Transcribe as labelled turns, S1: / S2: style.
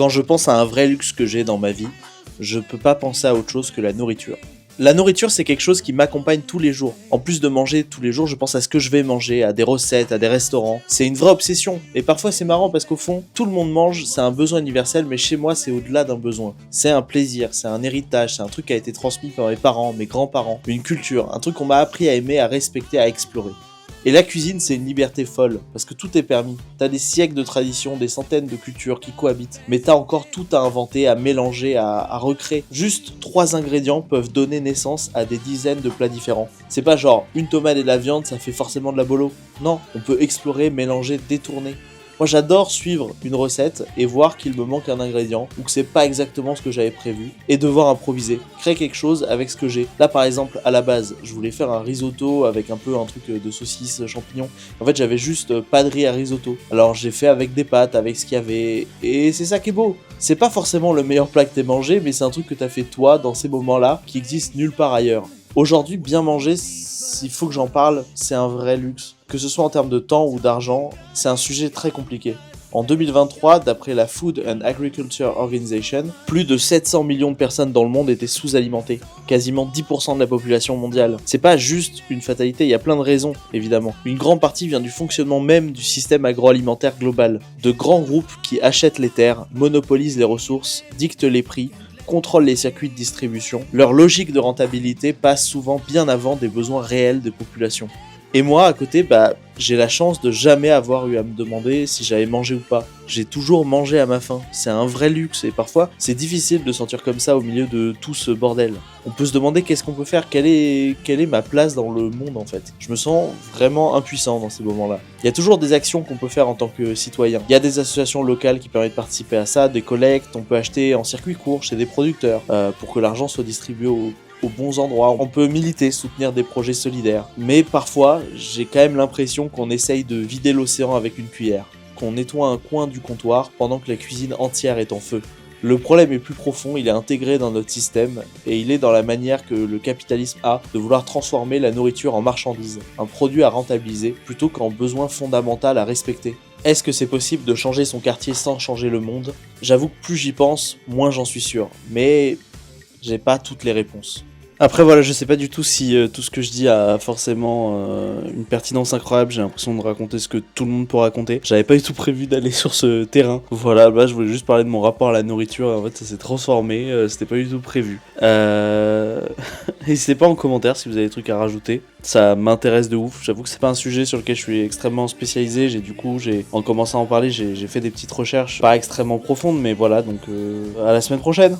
S1: Quand je pense à un vrai luxe que j'ai dans ma vie, je peux pas penser à autre chose que la nourriture. La nourriture, c'est quelque chose qui m'accompagne tous les jours. En plus de manger tous les jours, je pense à ce que je vais manger, à des recettes, à des restaurants. C'est une vraie obsession. Et parfois, c'est marrant parce qu'au fond, tout le monde mange, c'est un besoin universel, mais chez moi, c'est au-delà d'un besoin. C'est un plaisir, c'est un héritage, c'est un truc qui a été transmis par mes parents, mes grands-parents, une culture, un truc qu'on m'a appris à aimer, à respecter, à explorer. Et la cuisine, c'est une liberté folle, parce que tout est permis. T'as des siècles de traditions, des centaines de cultures qui cohabitent, mais t'as encore tout à inventer, à mélanger, à recréer. Juste 3 ingrédients peuvent donner naissance à des dizaines de plats différents. C'est pas genre, une tomate et de la viande, ça fait forcément de la bolo. Non, on peut explorer, mélanger, détourner. Moi j'adore suivre une recette et voir qu'il me manque un ingrédient ou que c'est pas exactement ce que j'avais prévu et devoir improviser, créer quelque chose avec ce que j'ai. Là par exemple à la base je voulais faire un risotto avec un peu un truc de saucisse champignons. En fait j'avais juste pas de riz à risotto. Alors j'ai fait avec des pâtes, avec ce qu'il y avait et c'est ça qui est beau. C'est pas forcément le meilleur plat que t'aies mangé mais c'est un truc que t'as fait toi dans ces moments-là qui existe nulle part ailleurs. Aujourd'hui, bien manger, s'il faut que j'en parle, c'est un vrai luxe. Que ce soit en termes de temps ou d'argent, c'est un sujet très compliqué. En 2023, d'après la Food and Agriculture Organization, plus de 700 millions de personnes dans le monde étaient sous-alimentées. Quasiment 10% de la population mondiale. C'est pas juste une fatalité, il y a plein de raisons, évidemment. Une grande partie vient du fonctionnement même du système agroalimentaire global. De grands groupes qui achètent les terres, monopolisent les ressources, dictent les prix, contrôlent les circuits de distribution. Leur logique de rentabilité passe souvent bien avant des besoins réels des populations. Et moi, à côté, j'ai la chance de jamais avoir eu à me demander si j'avais mangé ou pas. J'ai toujours mangé à ma faim. C'est un vrai luxe et parfois, c'est difficile de sentir comme ça au milieu de tout ce bordel. On peut se demander qu'est-ce qu'on peut faire, quelle est ma place dans le monde en fait. Je me sens vraiment impuissant dans ces moments-là. Il y a toujours des actions qu'on peut faire en tant que citoyen. Il y a des associations locales qui permettent de participer à ça, des collectes, on peut acheter en circuit court chez des producteurs pour que l'argent soit distribué aux bons endroits. On peut militer, soutenir des projets solidaires. Mais parfois, j'ai quand même l'impression qu'on essaye de vider l'océan avec une cuillère. Qu'on nettoie un coin du comptoir pendant que la cuisine entière est en feu. Le problème est plus profond, il est intégré dans notre système et il est dans la manière que le capitalisme a de vouloir transformer la nourriture en marchandise, un produit à rentabiliser plutôt qu'en besoin fondamental à respecter. Est-ce que c'est possible de changer son quartier sans changer le monde ? J'avoue que plus j'y pense, moins j'en suis sûr, mais j'ai pas toutes les réponses. Après voilà, je sais pas du tout si tout ce que je dis a forcément une pertinence incroyable, j'ai l'impression de raconter ce que tout le monde peut raconter. J'avais pas du tout prévu d'aller sur ce terrain. Voilà, là je voulais juste parler de mon rapport à la nourriture, en fait ça s'est transformé, c'était pas du tout prévu. N'hésitez pas en commentaire si vous avez des trucs à rajouter. Ça m'intéresse de ouf, j'avoue que c'est pas un sujet sur lequel je suis extrêmement spécialisé, en commençant à en parler, j'ai fait des petites recherches, pas extrêmement profondes, mais voilà, donc à la semaine prochaine.